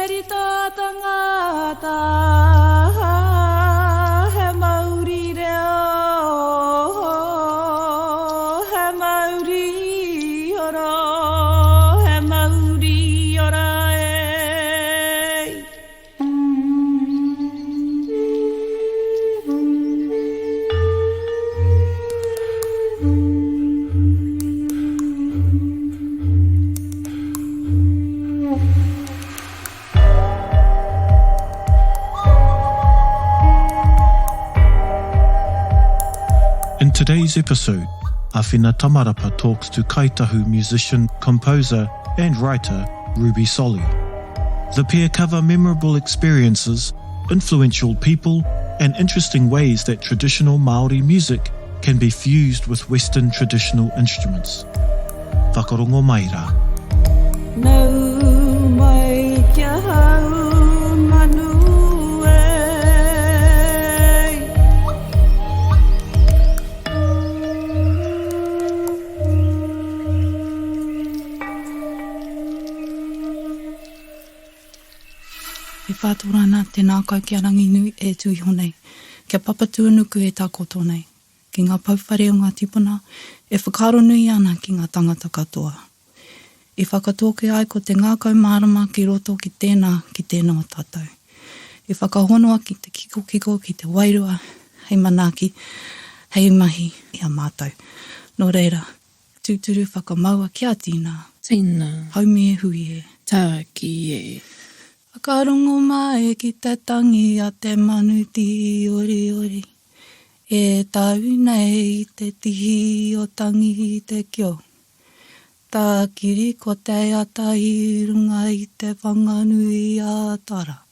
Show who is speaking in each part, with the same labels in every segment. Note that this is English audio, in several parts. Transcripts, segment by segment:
Speaker 1: eri tā tangata, he Māori reo, he Māori ora, he Māori ora e.
Speaker 2: In today's episode, Awhina Tamarapa talks to kaitahu musician, composer and writer Ruby Solly. The pair cover memorable experiences, influential people and interesting ways that traditional Māori music can be fused with Western traditional instruments. Whakarongo mai rā.
Speaker 1: Nau mai kia hau manu e.
Speaker 3: E whātorana tēnā kau kia rangi nui e tui honei. Kia papatū nuku e tā koto nei. Ki ngā pauwhare o ngā tipuna, e whakaro nui ana ki ngā tangata katoa. I whakatōke ai ko te ngākau mārama ki roto ki tēnā o tātou. I whakahonua ki te kiko, ki te wairua, hei manaaki, hei mahi i a mātou. Nō reira, tūturu whakamaua kia tīnā.
Speaker 4: Tīnā.
Speaker 3: Haumi e hui e.
Speaker 4: Tā ki e.
Speaker 3: Whakarongo mai ki te tangi a te manuti ori ori. E tau nei i te tihi o tangi i te kio. Tā kiri ko te ata i runga i te whanganui a tara.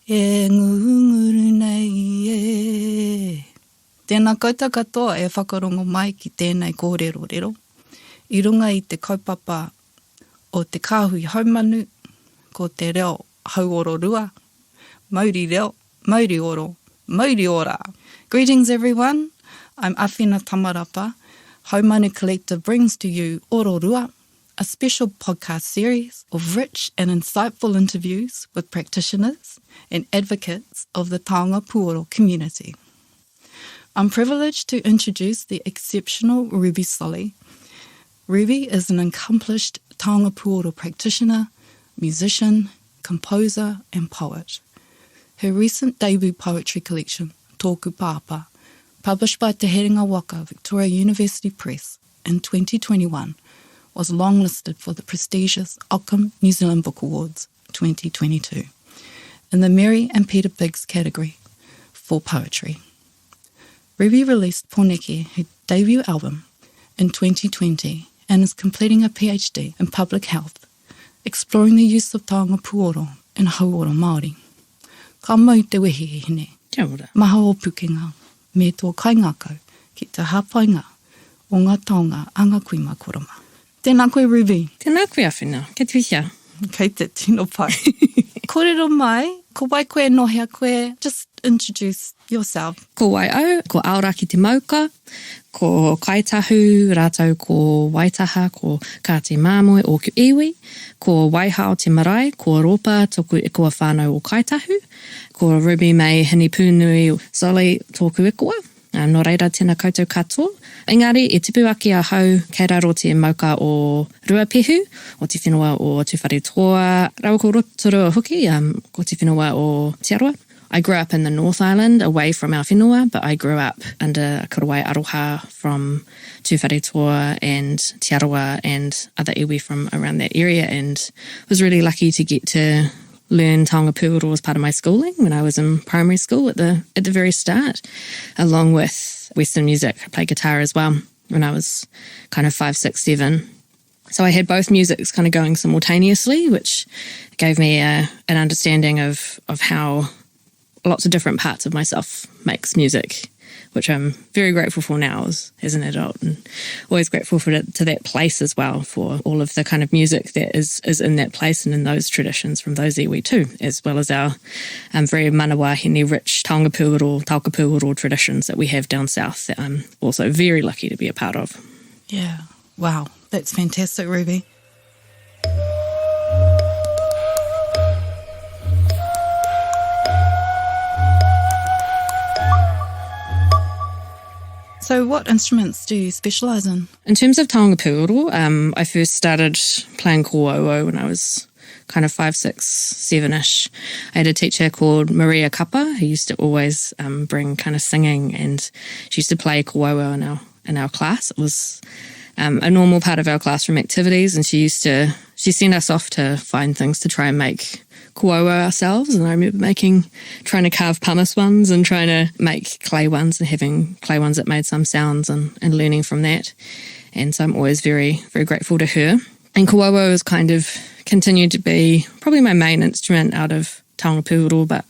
Speaker 3: E nguru nei e. Tēnā koutou katoa e whakarongo mai ki tēnei kōrero rero. I runga i te kaupapa o te kāhui haumanu, ko te reo hauoro rua, Māori reo, Māori oro, Māori ora. Greetings everyone, I'm Awhina Tamarapa. Haumanu Collective brings to you Oro Rua, a special podcast series of rich and insightful interviews with practitioners and advocates of the Taonga Puoro community. I'm privileged to introduce the exceptional Ruby Solly. Ruby is an accomplished Taonga Puoro practitioner, musician, composer and poet. Her recent debut poetry collection, Tōku Pāpā, published by Te Herenga Waka Victoria University Press in 2021, was longlisted for the prestigious Ockham New Zealand Book Awards 2022 in the Mary and Peter Biggs category for poetry. Ruby released Poneke, her debut album, in 2020 and is completing a PhD in public health, exploring the use of Taonga Puoro in hauora Māori. Ka mau te wehi e hine.
Speaker 4: Kia ora.
Speaker 3: Maha o pukenga, me tō kaingakau ki te hāpainga o ngā taonga anga kui makoroma. Tēnā koe Ruby.
Speaker 4: Tēnā koe Awhina. Kia tuihia.
Speaker 3: Kei te tino pai. Kōrero mai, ko wai koe nohea koe, just introduce yourself.
Speaker 4: Ko wai au, ko aoraki te mauka, ko kaitahu, rātou ko waitaha, ko kā te māmoe o ku iwi, ko waihao te marae, ko ropa tōku e kua whānau o kaitahu, ko Ruby mei hini pūnui Solly tōku e kua. Nō reira tēnā koutou katoa. Engari, e tipu ake a hau kei raro te mauka o Ruapehu, o te whenua o Tuwhare Toa, rau ko Rotorua hoki, ko te whenua o Te Aroa. I grew up in the North Island, away from our whenua, but I grew up under Karawai Aroha from Tuwhare Toa and Te Aroa and other iwi from around that area, and was really lucky to get to learn Taonga Puoro as part of my schooling when I was in primary school at the very start, along with Western music. I played guitar as well when I was kind of 5, 6, 7. So I had both musics kind of going simultaneously, which gave me an understanding of how lots of different parts of myself makes music, which I'm very grateful for now as an adult, and always grateful to that place as well, for all of the kind of music that is in that place and in those traditions from those iwi too, as well as our very manawa rich Taonga Puoro, Tauka Puoro traditions that we have down south that I'm also very lucky to be a part of.
Speaker 3: Yeah, wow, that's fantastic, Ruby. So what instruments do you specialise in?
Speaker 4: In terms of Taonga Puoro, I first started playing kō'auau when I was kind of 5, 6, 7-ish. I had a teacher called Maria Kapa who used to always bring kind of singing, and she used to play kō'auau in our class. It was a normal part of our classroom activities, and she sent us off to find things to try and make kō'auau ourselves. And I remember trying to carve pumice ones and trying to make clay ones and having clay ones that made some sounds and learning from that. And so I'm always very, very grateful to her. And kō'auau has kind of continued to be probably my main instrument out of Taonga Puoro, but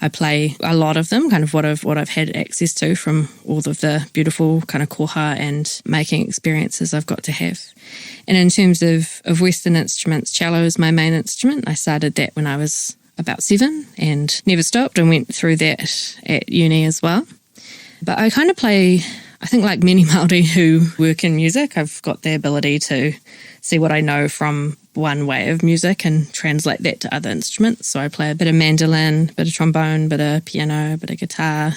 Speaker 4: I play a lot of them, kind of what I've had access to from all of the beautiful kind of koha and making experiences I've got to have. And in terms of Western instruments, cello is my main instrument. I started that when I was about 7 and never stopped and went through that at uni as well. But I kind of play, I think like many Māori who work in music, I've got the ability to see what I know from one way of music and translate that to other instruments. So I play a bit of mandolin, a bit of trombone, a bit of piano, a bit of guitar, a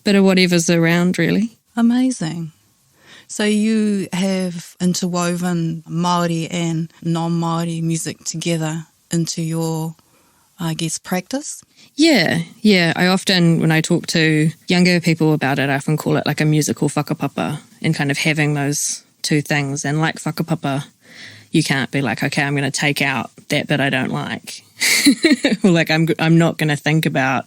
Speaker 4: bit of whatever's around really.
Speaker 3: Amazing. So you have interwoven Māori and non-Māori music together into your, I guess, practice?
Speaker 4: Yeah. I often, when I talk to younger people about it, I often call it like a musical whakapapa, and kind of having those two things. And like whakapapa, you can't be like, okay, I'm going to take out that bit I don't like. Or like, I'm not going to think about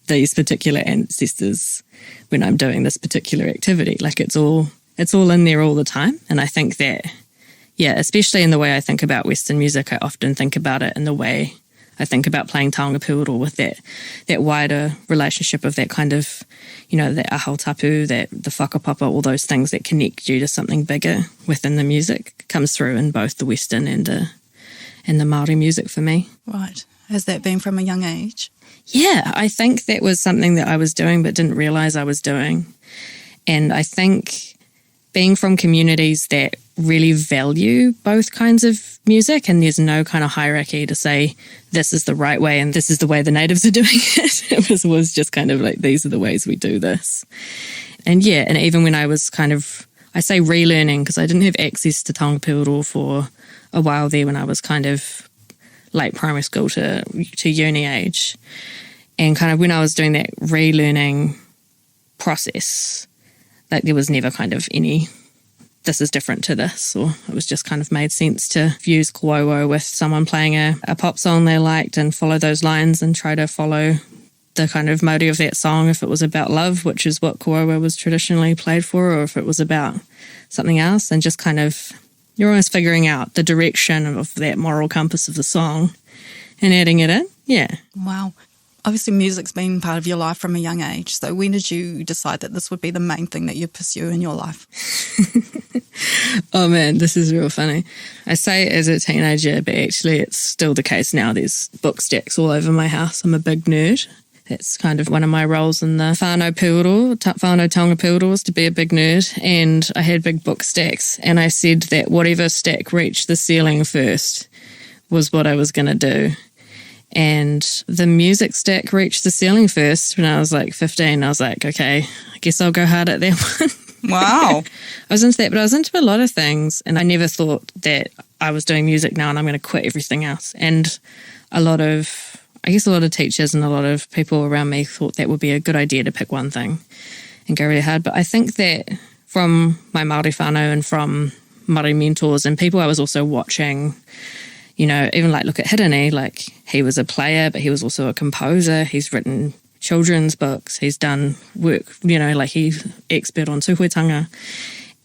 Speaker 4: these particular ancestors when I'm doing this particular activity. Like it's all in there all the time. And I think that, yeah, especially in the way I think about Western music, I often think about it in the way I think about playing Taonga Puoro, with that wider relationship of that kind of, you know, that ahau tapu, the whakapapa, all those things that connect you to something bigger within the music comes through in both the Western and the Māori music for me.
Speaker 3: Right. Has that been from a young age?
Speaker 4: Yeah, I think that was something that I was doing but didn't realise I was doing. And I think being from communities that really value both kinds of music, and there's no kind of hierarchy to say this is the right way and this is the way the natives are doing it. It was just kind of like, these are the ways we do this. And yeah, and even when I was kind of, I say relearning because I didn't have access to Taonga Puoro for a while there when I was kind of late primary school to uni age. And kind of when I was doing that relearning process, like there was never kind of any, this is different to this, or it was just kind of made sense to use kō'auau with someone playing a pop song they liked and follow those lines and try to follow the kind of motive of that song if it was about love, which is what kō'auau was traditionally played for, or if it was about something else, and just kind of, you're almost figuring out the direction of that moral compass of the song and adding it in. Yeah.
Speaker 3: Wow. Obviously, music's been part of your life from a young age. So when did you decide that this would be the main thing that you pursue in your life?
Speaker 4: Oh man, this is real funny. I say it as a teenager, but actually it's still the case now. There's book stacks all over my house. I'm a big nerd. That's kind of one of my roles in the Taonga Puoro was to be a big nerd. And I had big book stacks. And I said that whatever stack reached the ceiling first was what I was going to do. And the music stack reached the ceiling first when I was like 15. I was like, okay, I guess I'll go hard at that one.
Speaker 3: Wow.
Speaker 4: I was into that, but I was into a lot of things. And I never thought that I was doing music now and I'm going to quit everything else. And a lot of teachers and a lot of people around me thought that would be a good idea to pick one thing and go really hard. But I think that from my Māori whānau and from Māori mentors and people I was also watching, you know, even like look at Hirini, like he was a player, but he was also a composer. He's written children's books. He's done work, you know, like he's expert on tuhuetanga.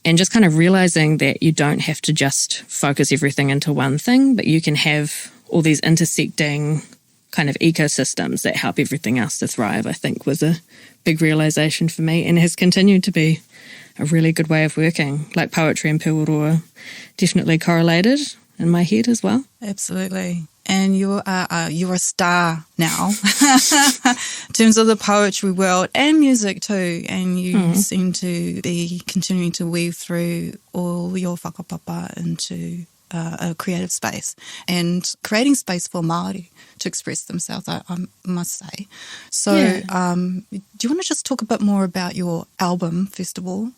Speaker 4: And just kind of realising that you don't have to just focus everything into one thing, but you can have all these intersecting kind of ecosystems that help everything else to thrive, I think was a big realisation for me and has continued to be a really good way of working. Like poetry and Puoro are definitely correlated in my head as well.
Speaker 3: Absolutely. And you're a star now in terms of the poetry world and music too. And you seem to be continuing to weave through all your whakapapa into a creative space and creating space for Māori to express themselves, I must say. So do you want to just talk a bit more about your album, first of all?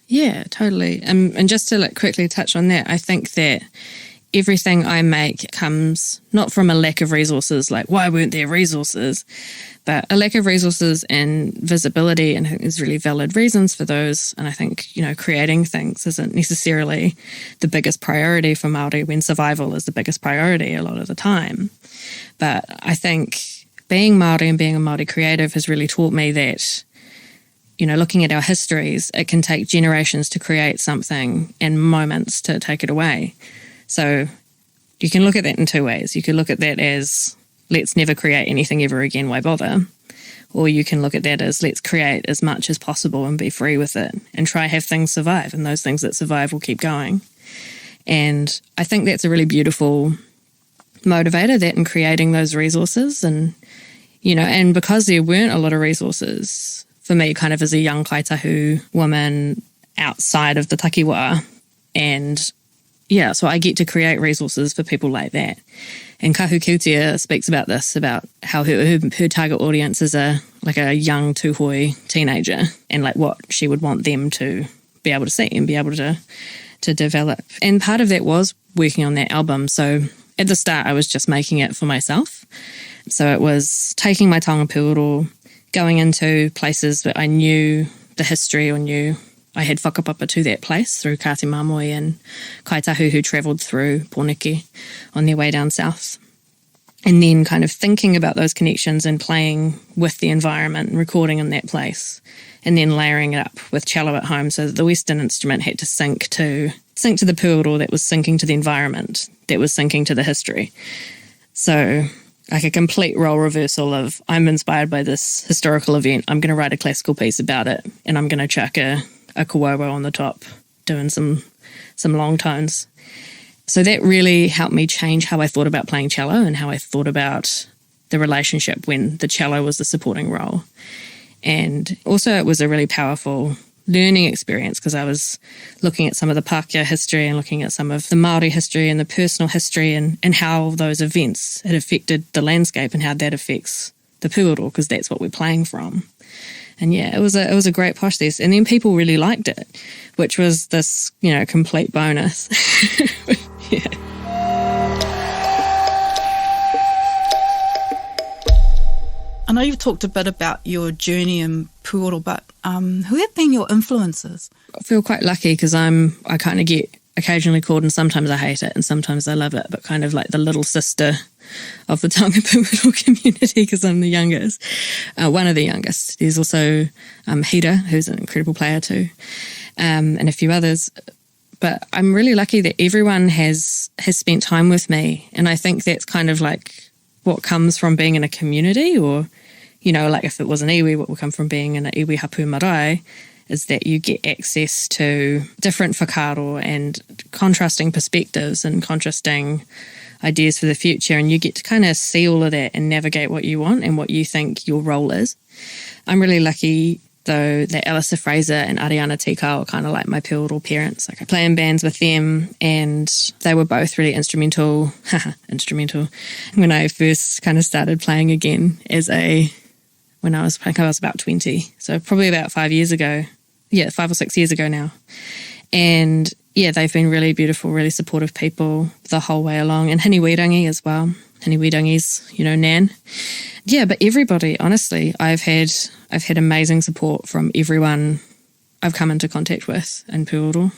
Speaker 4: Yeah, totally. And just to quickly touch on that, I think that everything I make comes not from a lack of resources, like why weren't there resources, but a lack of resources and visibility, and I think there's really valid reasons for those. And I think, creating things isn't necessarily the biggest priority for Māori when survival is the biggest priority a lot of the time. But I think being Māori and being a Māori creative has really taught me that, looking at our histories, it can take generations to create something and moments to take it away. So you can look at that in two ways. You could look at that as, let's never create anything ever again, why bother? Or you can look at that as, let's create as much as possible and be free with it and try have things survive, and those things that survive will keep going. And I think that's a really beautiful motivator, that in creating those resources. And, and because there weren't a lot of resources for me kind of as a young kaitahu woman outside of the takiwā, and so I get to create resources for people like that. And Kahu Kiutia speaks about this, about how her target audience is a young tūhoi teenager, and what she would want them to be able to see and be able to develop. And part of that was working on that album. So at the start, I was just making it for myself. So it was taking my Taonga Puoro, going into places that I knew the history or knew I had whakapapa to that place through Kāti Māmoe and kaitahu who travelled through Pōneke on their way down south. And then kind of thinking about those connections and playing with the environment and recording in that place, and then layering it up with cello at home so that the Western instrument had to sync to the puoro that was syncing to the environment, that was syncing to the history. So a complete role reversal of, I'm inspired by this historical event, I'm going to write a classical piece about it, and I'm going to chuck a kawawa on the top, doing some long tones. So that really helped me change how I thought about playing cello and how I thought about the relationship when the cello was the supporting role. And also it was a really powerful learning experience because I was looking at some of the Pākehā history and looking at some of the Māori history and the personal history and how those events had affected the landscape and how that affects the puoro, because that's what we're playing from. And it was a great process. And then people really liked it, which was this, complete bonus. Yeah.
Speaker 3: I know you've talked a bit about your journey in puoro, but who have been your influences?
Speaker 4: I feel quite lucky because I kind of get occasionally called, and sometimes I hate it and sometimes I love it, but kind of like the little sister of the Taonga Puoro community because I'm the youngest, one of the youngest. There's also Hira, who's an incredible player too, and a few others. But I'm really lucky that everyone has spent time with me, and I think that's kind of like what comes from being in a community, or, if it was an iwi, what will come from being in an iwi hapu marae is that you get access to different whakaaro and contrasting perspectives and contrasting ideas for the future, and you get to kind of see all of that and navigate what you want and what you think your role is. I'm really lucky, though, that Alissa Fraser and Ariana Tikau are kind of like my pivotal parents. I play in bands with them, and they were both really instrumental when I first kind of started playing again when I was about 20. So probably about 5 years ago. 5 or 6 years ago now. And they've been really beautiful, really supportive people the whole way along. And Hini Wirangi as well. Hini Wirangi's, Nan. Yeah, but everybody, honestly, I've had amazing support from everyone I've come into contact with in Puoro.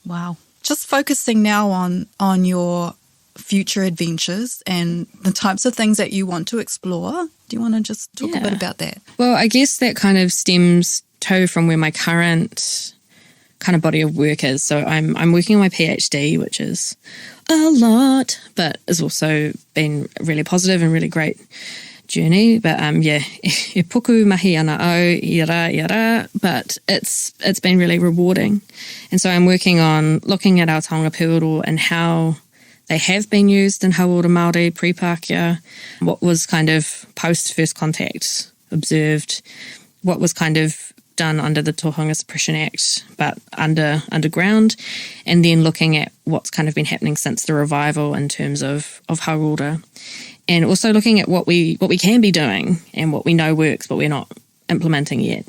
Speaker 3: Wow. Just focusing now on your future adventures and the types of things that you want to explore. Do you want to just talk a bit about that? Well,
Speaker 4: I guess that kind of stems too from where my current kind of body of work is. So I'm working on my PhD, which is a lot, but has also been really positive and really great journey. But e puku mahi ana au, i ra, but it's been really rewarding. And so I'm working on looking at our Taonga Puoro and how they have been used in Hauora Māori pre-Pākehā, what was kind of post-first contact observed, what was kind of done under the Tohunga Suppression Act, but underground, and then looking at what's kind of been happening since the revival in terms of hauora, and also looking at what we can be doing and what we know works, but we're not implementing yet.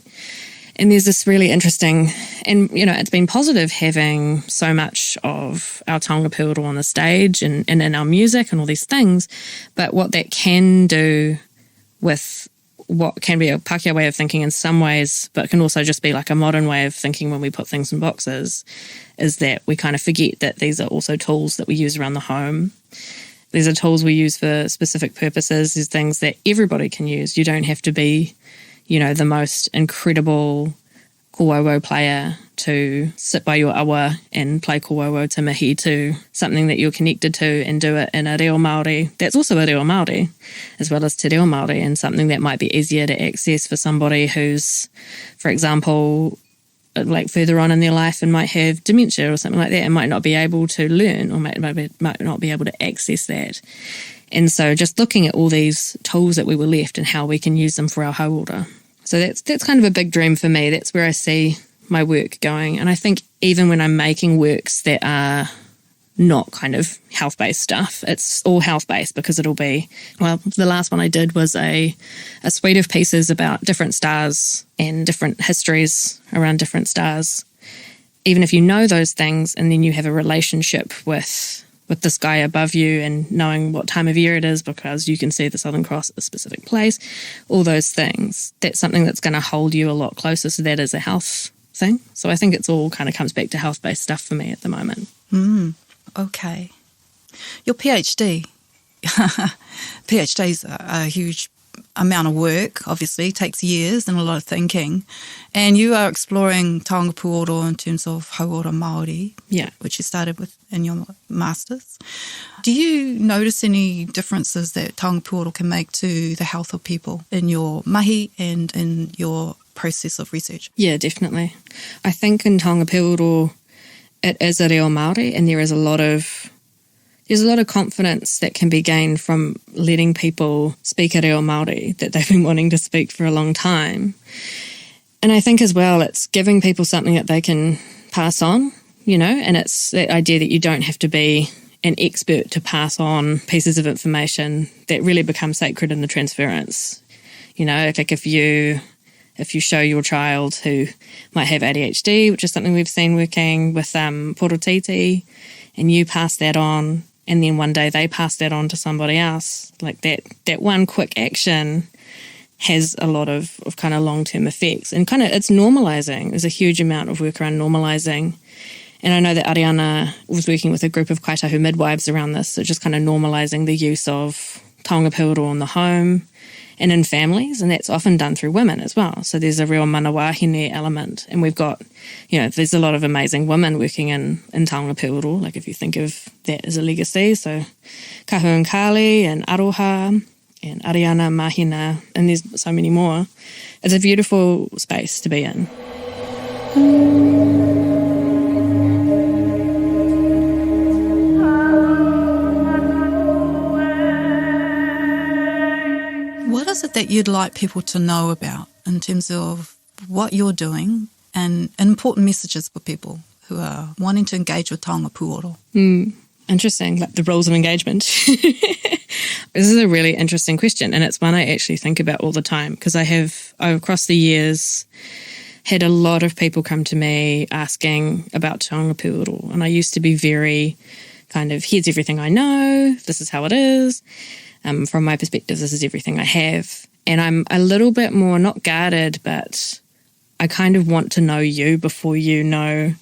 Speaker 4: And there's this really interesting, and it's been positive having so much of our Taonga Puoro on the stage and in our music and all these things, but what that can do with what can be a Pākehā way of thinking in some ways, but can also just be like a modern way of thinking when we put things in boxes, is that we kind of forget that these are also tools that we use around the home. These are tools we use for specific purposes. These things that everybody can use. You don't have to be the most incredible kōwauwau player to sit by your awa and play kōwauwau te mihi to something that you're connected to and do it in a reo Māori. That's also a reo Māori, as well as te reo Māori, and something that might be easier to access for somebody who's, for example, like further on in their life and might have dementia or something like that and might not be able to learn or might not be able to access that. And so just looking at all these tools that we were left and how we can use them for our hauora. So that's kind of a big dream for me. That's where I see my work going. And I think even when I'm making works that are not kind of health-based stuff, it's all health-based because it'll be, well, the last one I did was a suite of pieces about different stars and different histories around different stars. Even if you know those things and then you have a relationship with the sky above you and knowing what time of year it is because you can see the Southern Cross at a specific place, all those things, that's something that's going to hold you a lot closer. So that is a health thing. So I think it's all kind of comes back to health-based stuff for me at the moment.
Speaker 3: Okay. Your PhD. PhD is a huge amount of work, obviously, takes years and a lot of thinking. And you are exploring Taonga Puoro in terms of hauora Māori, which you started with in your Masters. Do you notice any differences that Taonga Puoro can make to the health of people in your mahi and in your process of research? Yeah,
Speaker 4: definitely. I think in Taonga Puoro, it is a reo Māori, and there's a lot of confidence that can be gained from letting people speak a reo Māori that they've been wanting to speak for a long time. And I think as well, it's giving people something that they can pass on, and it's that idea that you don't have to be an expert to pass on pieces of information that really become sacred in the transference. Like if you show your child who might have ADHD, which is something we've seen working with porotiti, and you pass that on, and then one day they pass that on to somebody else, like that one quick action has a lot of kind of long-term effects. And kind of it's normalising. There's a huge amount of work around normalising. And I know that Ariana was working with a group of kaitahu midwives around this, so just kind of normalising the use of Taonga Puoro in the home and in families, and that's often done through women as well. So there's a real manawahine element, and we've got, there's a lot of amazing women working in Taonga Puoro, like if you think of that as a legacy. So Kahu and Kali and Aroha and Ariana, Mahina, and there's so many more. It's a beautiful space to be in.
Speaker 3: What is it that you'd like people to know about in terms of what you're doing and important messages for people who are wanting to engage with Taonga Puoro?
Speaker 4: Interesting, like the rules of engagement. This is a really interesting question, and it's one I actually think about all the time because I have, across the years, had a lot of people come to me asking about Taonga Puoro, and I used to be very kind of, here's everything I know, this is how it is. From my perspective, this is everything I have. And I'm a little bit more, not guarded, but I kind of want to know you before you know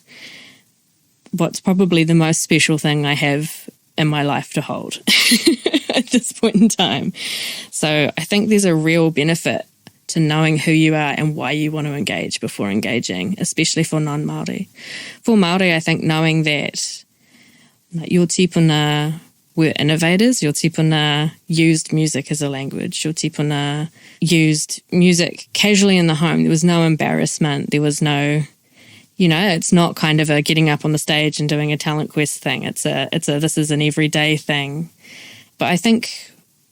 Speaker 4: what's probably the most special thing I have in my life to hold at this point in time. So I think there's a real benefit to knowing who you are and why you want to engage before engaging, especially for non-Māori. For Māori, I think knowing that your tipuna were innovators, your tipuna used music as a language, your tipuna used music casually in the home. There was no embarrassment, there was no, it's not kind of a getting up on the stage and doing a talent quest thing. It's a this is an everyday thing. But I think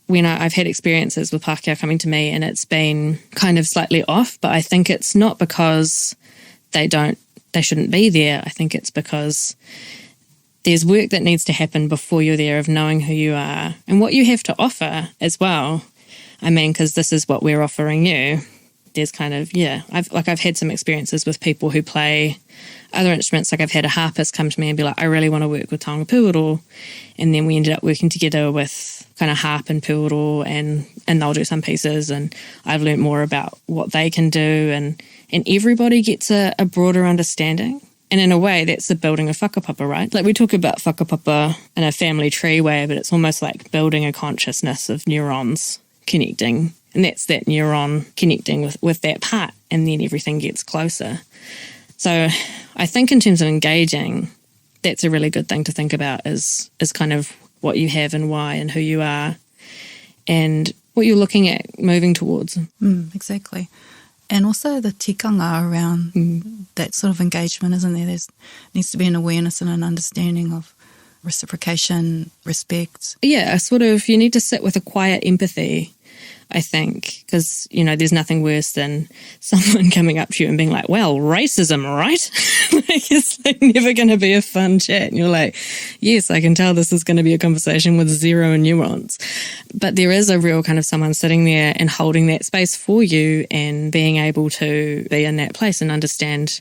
Speaker 4: when I've had experiences with Pākehā coming to me and it's been kind of slightly off, but I think it's not because they shouldn't be there. I think it's because there's work that needs to happen before you're there of knowing who you are and what you have to offer as well. I mean, because this is what we're offering you. There's kind of, I've had some experiences with people who play other instruments. Like I've had a harpist come to me and be like, I really want to work with Taonga Puoro. And then we ended up working together with kind of harp and puoro and they'll do some pieces and I've learned more about what they can do and everybody gets a broader understanding. And in a way, that's the building of whakapapa, right? Like we talk about whakapapa in a family tree way, but it's almost like building a consciousness of neurons connecting. And that's that neuron connecting with that part and then everything gets closer. So I think in terms of engaging, that's a really good thing to think about is kind of what you have and why and who you are and what you're looking at moving towards.
Speaker 3: Exactly. And also the tikanga around that sort of engagement, isn't there? There needs to be an awareness and an understanding of reciprocation, respect.
Speaker 4: Yeah, you need to sit with a quiet empathy, I think, because, there's nothing worse than someone coming up to you and being like, well, racism, right? It's never going to be a fun chat. And you're like, yes, I can tell this is going to be a conversation with zero nuance. But there is a real kind of someone sitting there and holding that space for you and being able to be in that place and understand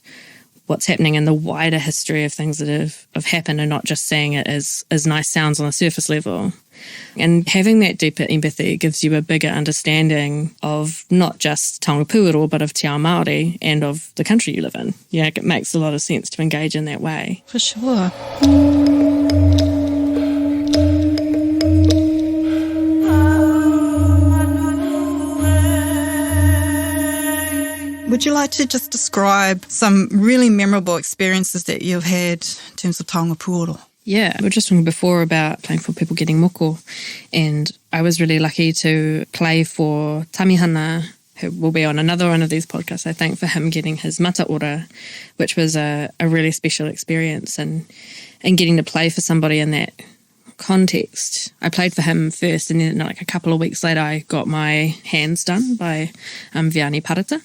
Speaker 4: what's happening in the wider history of things that have happened and not just seeing it as nice sounds on a surface level. And having that deeper empathy gives you a bigger understanding of not just Taonga Puoro, but of Te Ao Māori and of the country you live in. Yeah, it makes a lot of sense to engage in that way.
Speaker 3: For sure. Would you like to just describe some really memorable experiences that you've had in terms of Taonga Puoro?
Speaker 4: Yeah, we were just talking before about playing for people getting moko, and I was really lucky to play for Tamihana, who will be on another one of these podcasts, I think, for him getting his mata ora, which was a really special experience, and getting to play for somebody in that context. I played for him first, and then like a couple of weeks later I got my hands done by Viani Parata.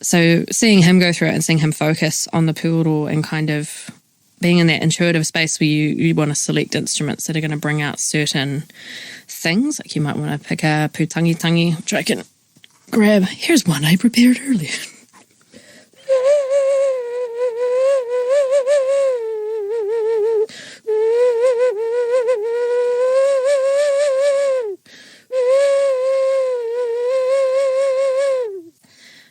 Speaker 4: So seeing him go through it and seeing him focus on the puoro and kind of being in that intuitive space where you want to select instruments that are going to bring out certain things, like you might want to pick a putangi, which I can grab. Here's one I prepared earlier.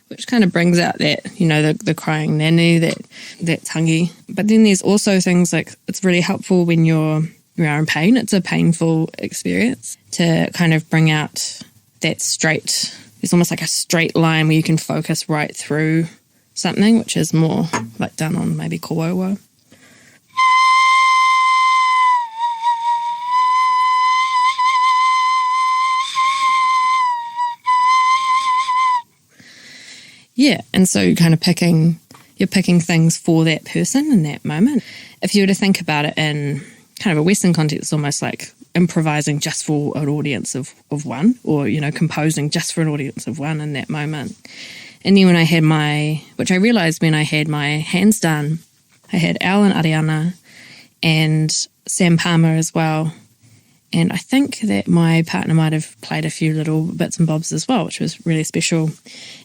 Speaker 4: Which kind of brings out that, the crying nani, that tangi. But then there's also things like it's really helpful when you are in pain. It's a painful experience to kind of bring out that straight, it's almost like a straight line where you can focus right through something, which is more like done on maybe ko'owo. Yeah, and so you're picking things for that person in that moment. If you were to think about it in kind of a Western context, it's almost like improvising just for an audience of one, or, composing just for an audience of one in that moment. And then when I had which I realised when I had my hands done, I had Al and Ariana and Sam Palmer as well. And I think that my partner might have played a few little bits and bobs as well, which was really special.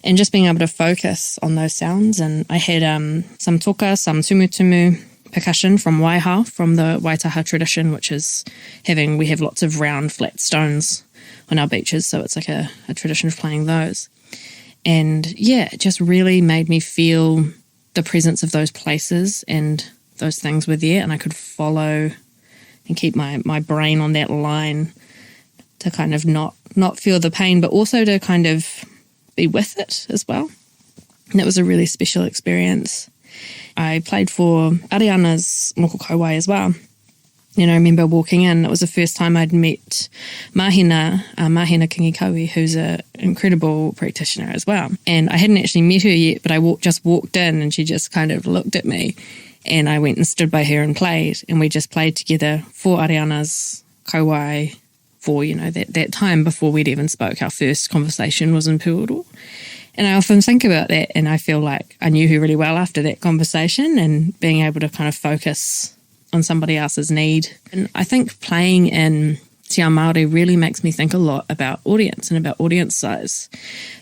Speaker 4: And just being able to focus on those sounds. And I had some toka, some tumutumu percussion from Waihao, from the Waitaha tradition, which is we have lots of round, flat stones on our beaches. So it's like a tradition of playing those. And yeah, it just really made me feel the presence of those places and those things were there. And I could follow and keep my brain on that line to kind of not feel the pain, but also to kind of be with it as well. And it was a really special experience. I played for Ariana's moko kauai as well. I remember walking in, it was the first time I'd met Mahina Kingikawi, who's an incredible practitioner as well. And I hadn't actually met her yet, but I just walked in and she just kind of looked at me. And I went and stood by her and played. And we just played together for Ariana's kauai for, that time before we'd even spoke. Our first conversation was in Puoro. And I often think about that, and I feel like I knew her really well after that conversation, and being able to kind of focus on somebody else's need. And I think playing in Te Ao Māori really makes me think a lot about audience and about audience size,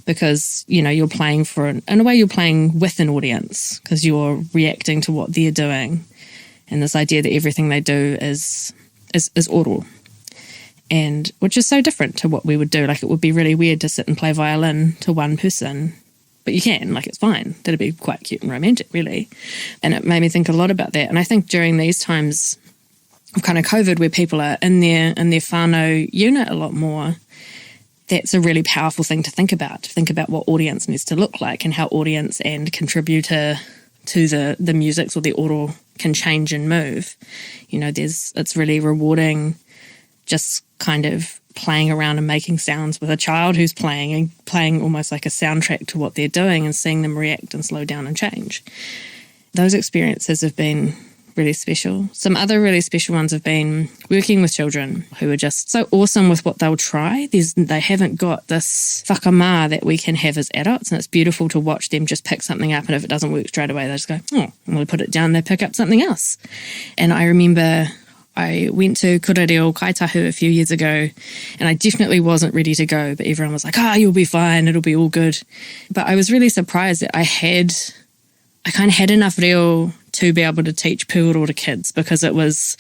Speaker 4: because, you're playing in a way you're playing with an audience, because you're reacting to what they're doing. And this idea that everything they do is oral. And which is so different to what we would do. Like, it would be really weird to sit and play violin to one person, but you can, it's fine. That'd be quite cute and romantic, really. And it made me think a lot about that. And I think during these times of kind of COVID, where people are in their whānau unit a lot more, that's a really powerful thing to think about what audience needs to look like, and how audience and contributor to the musics or the oral can change and move. It's really rewarding just kind of playing around and making sounds with a child who's playing almost like a soundtrack to what they're doing, and seeing them react and slow down and change. Those experiences have been really special. Some other really special ones have been working with children who are just so awesome with what they'll try. They haven't got this whakamā that we can have as adults, and it's beautiful to watch them just pick something up, and if it doesn't work straight away, they just go, I'm going to put it down, they pick up something else. And I remember I went to Kurereo Kaitahu a few years ago, and I definitely wasn't ready to go, but everyone was like, you'll be fine, it'll be all good. But I was really surprised that I kind of had enough reo to be able to teach Puoro to kids, because it was,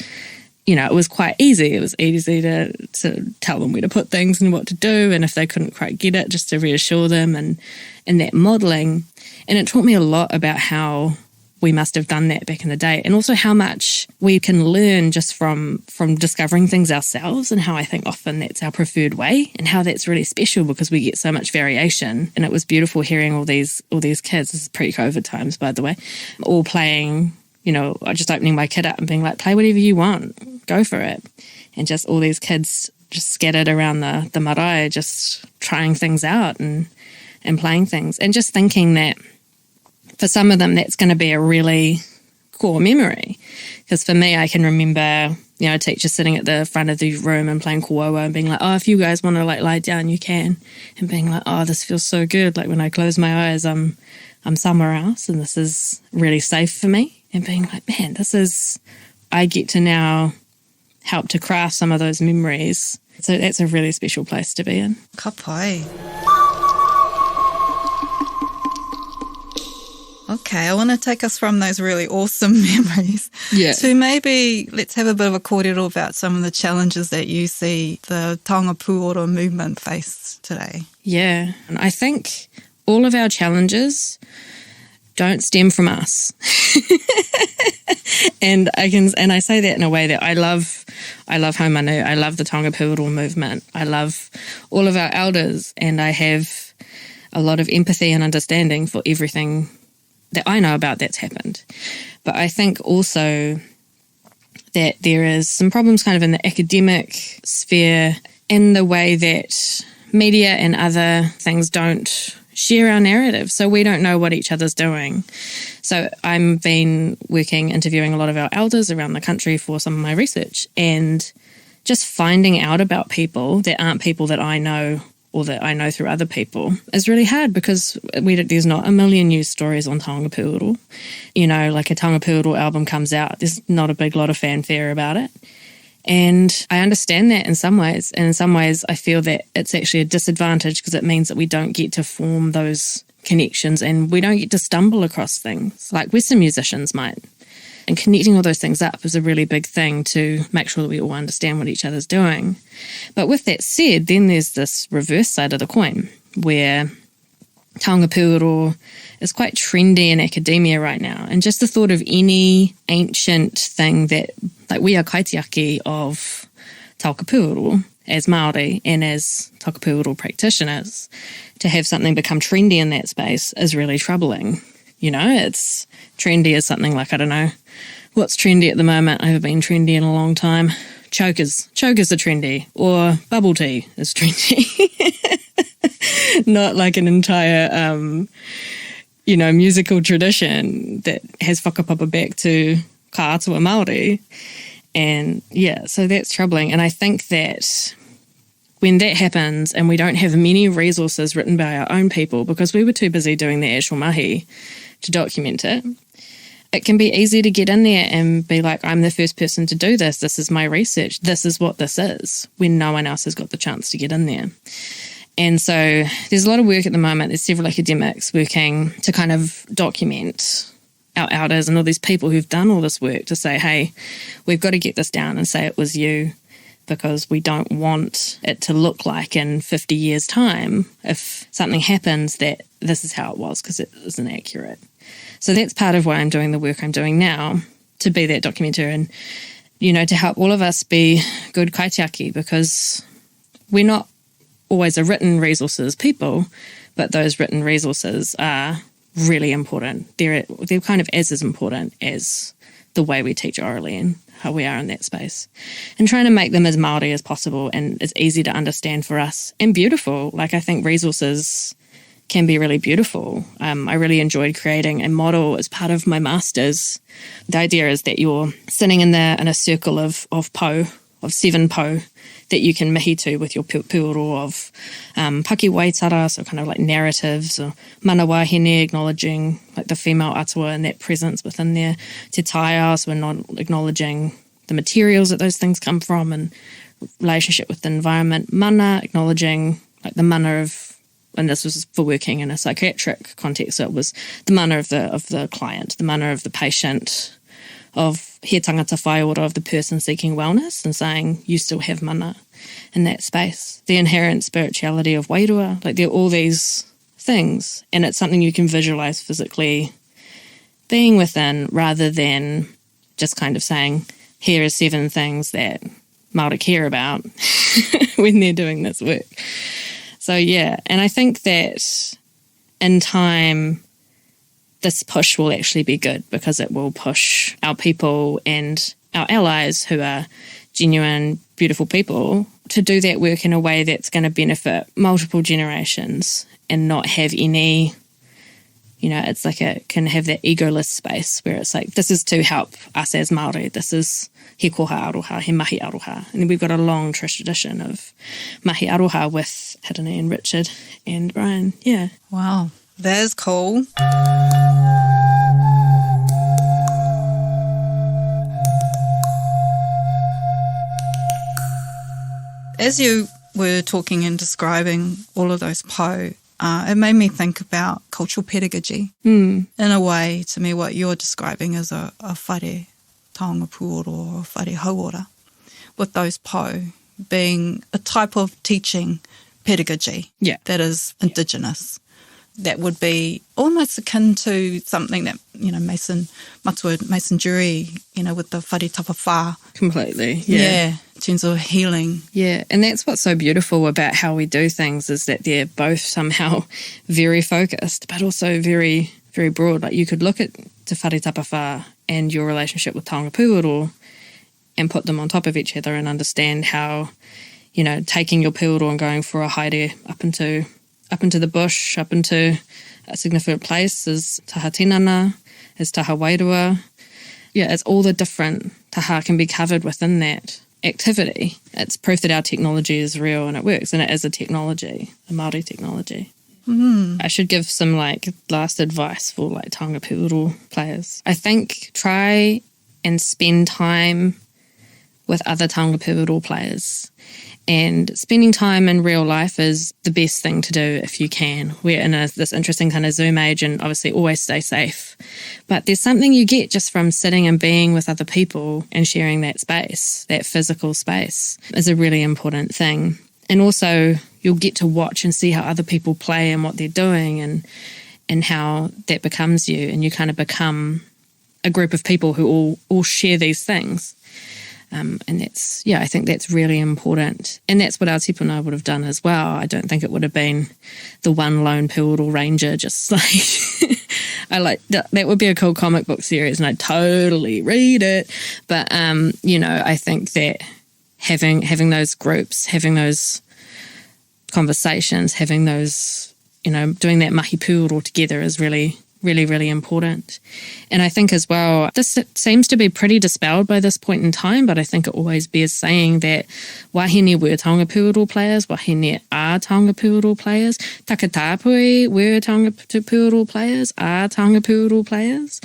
Speaker 4: it was quite easy. It was easy to tell them where to put things and what to do, and if they couldn't quite get it, just to reassure them, and that modelling. And it taught me a lot about how we must have done that back in the day, and also how much we can learn just from discovering things ourselves, and how I think often that's our preferred way, and how that's really special because we get so much variation. And it was beautiful hearing all these kids, this is pre-COVID times, by the way, all playing, just opening my kit up and being like, play whatever you want, go for it. And just all these kids just scattered around the marae, just trying things out and playing things, and just thinking that for some of them, that's going to be a really core memory. Because for me, I can remember, a teacher sitting at the front of the room and playing kōaua and being like, if you guys want to lie down, you can. And being like, this feels so good. Like, when I close my eyes, I'm somewhere else, and this is really safe for me. And being like, man, I get to now help to craft some of those memories. So that's a really special place to be in.
Speaker 3: Ka pai. Okay, I want to take us from those really awesome memories to maybe let's have a bit of a kōrero about some of the challenges that you see the Taonga Puoro movement face today.
Speaker 4: Yeah, and I think all of our challenges don't stem from us. And I say that in a way that I love Haumanu, I love the Taonga Puoro movement, I love all of our elders, and I have a lot of empathy and understanding for everything that I know about that's happened. But I think also that there is some problems kind of in the academic sphere, in the way that media and other things don't share our narrative, so we don't know what each other's doing. So I've been interviewing a lot of our elders around the country for some of my research, and just finding out about people that aren't people that I know or that I know through other people is really hard, because there's not a million news stories on Taonga Puoro. Like a Taonga Puoro album comes out, there's not a big lot of fanfare about it. And I understand that in some ways, and in some ways I feel that it's actually a disadvantage, because it means that we don't get to form those connections, and we don't get to stumble across things like Western musicians might. And connecting all those things up is a really big thing to make sure that we all understand what each other's doing. But with that said, then there's this reverse side of the coin, where Taonga Puoro is quite trendy in academia right now. And just the thought of any ancient thing that, like, we are kaitiaki of Taonga Puoro as Māori and as Taonga Puoro practitioners, to have something become trendy in that space is really troubling. It's trendy as something like, I don't know, what's trendy at the moment? I haven't been trendy in a long time. Chokers are trendy, or bubble tea is trendy. Not like an entire, musical tradition that has whakapapa back to ka atua Māori. And yeah, so that's troubling. And I think that when that happens and we don't have many resources written by our own people because we were too busy doing the actual mahi to document it, it can be easy to get in there and be like, I'm the first person to do this. This is my research. This is what this is, when no one else has got the chance to get in there. And so there's a lot of work at the moment. There's several academics working to kind of document our elders and all these people who've done all this work to say, hey, we've got to get this down and say it was you, because we don't want it to look like in 50 years' time, if something happens, that this is how it was, because it isn't accurate. So that's part of why I'm doing the work I'm doing now, to be that documenter and, to help all of us be good kaitiaki, because we're not always a written resources people, but those written resources are really important. They're kind of as important as the way we teach orally and how we are in that space. And trying to make them as Māori as possible and as easy to understand for us and beautiful. Like, I think resources can be really beautiful. I really enjoyed creating a model as part of my master's. The idea is that you're sitting in a circle of 7 po, that you can mihi to with your puoro of paki waitara, so kind of like narratives, or mana wahine, acknowledging like the female atua and that presence within there, te taia, so we're not acknowledging the materials that those things come from and relationship with the environment, mana, acknowledging like the mana of, and this was for working in a psychiatric context, so it was the mana of the client, the mana of the patient, of he tangata whaiora, of the person seeking wellness, and saying you still have mana in that space. The inherent spirituality of wairua, like there are all these things, and it's something you can visualise physically being within, rather than just kind of saying, here are 7 things that Māori care about when they're doing this work. So yeah, and I think that in time, this push will actually be good, because it will push our people and our allies, who are genuine, beautiful people, to do that work in a way that's going to benefit multiple generations and not have any, it's like it can have that egoless space where it's like, this is to help us as Māori, this is he koha aroha, he mahi aroha. And we've got a long tradition of mahi aroha with Hirane and Richard and Brian. Yeah.
Speaker 3: Wow, that is cool. As you were talking and describing all of those po, it made me think about cultural pedagogy. In a way, to me, what you're describing is a whare Taonga Puoro or a whare hauora, with those po being a type of teaching pedagogy that is Indigenous. That would be almost akin to something that, Matua jury, with the whare tapawha.
Speaker 4: Completely, yeah.
Speaker 3: In terms of healing.
Speaker 4: Yeah, and that's what's so beautiful about how we do things, is that they're both somehow very focused, but also very, very broad. Like, you could look at te whare tapawha and your relationship with Taonga Puoro and put them on top of each other and understand how, taking your puoro and going for a haere up into the bush, up into a significant place is taha tinana, is taha wairua. Yeah, it's all the different taha can be covered within that activity. It's proof that our technology is real and it works, and it is a technology, a Māori technology. I should give some last advice for Taonga Puoro players. I think try and spend time with other Taonga Puoro players. And spending time in real life is the best thing to do if you can. We're in this interesting kind of Zoom age, and obviously always stay safe. But there's something you get just from sitting and being with other people and sharing that space, that physical space, is a really important thing. And also you'll get to watch and see how other people play and what they're doing, and how that becomes you, and you kind of become a group of people who all share these things. And I think that's really important. And that's what our tipuna would have done as well. I don't think it would have been the one lone Puoro ranger, just that would be a cool comic book series, and I'd totally read it. But, I think that having those groups, having those conversations, having those, doing that mahi Puoro together is really, really, really important. And I think as well, this seems to be pretty dispelled by this point in time, but I think it always bears saying that wahine were Taonga Puoro players, wahine are Taonga Puoro players, Takatapui were Taonga Puoro players, are Taonga Puoro players,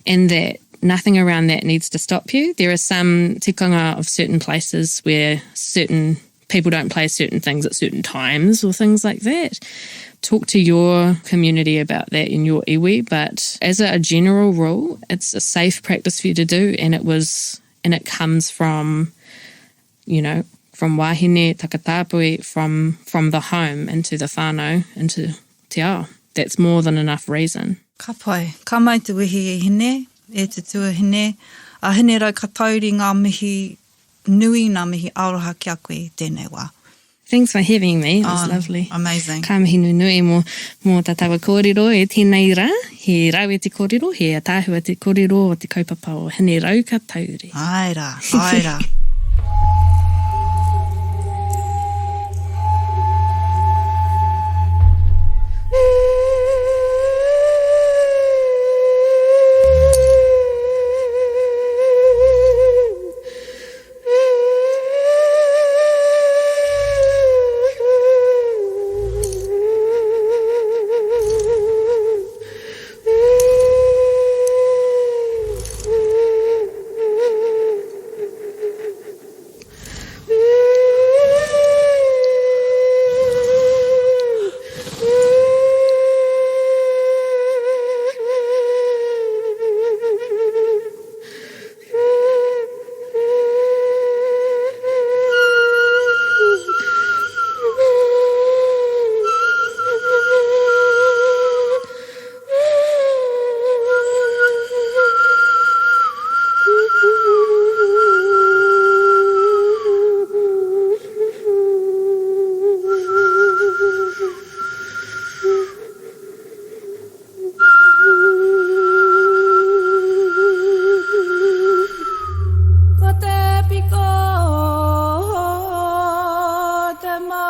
Speaker 4: and that nothing around that needs to stop you. There are some tikanga of certain places where certain people don't play certain things at certain times or things like that. Talk to your community about that in your iwi, but as a general rule, it's a safe practice for you to do, and it comes from, from wahine, takatapui, from the home into the whānau, into te ao. That's more than enough reason.
Speaker 3: Ka pai, ka mai te wihi e hine, e te tua hine, a hine rau ka tauri ngā mihi nui, ngā mihi aroha ki a koe tēnei wā.
Speaker 4: Thanks for having me. It was lovely.
Speaker 3: Amazing.
Speaker 4: Ka mihi nui mō tātawa kōrero e tēnei rā. He rau e te kōrero, he atāhua te kōrero o te kaupapa o hine rau ka tauri.
Speaker 3: Ai rā, ai rā. Ko te piko te mau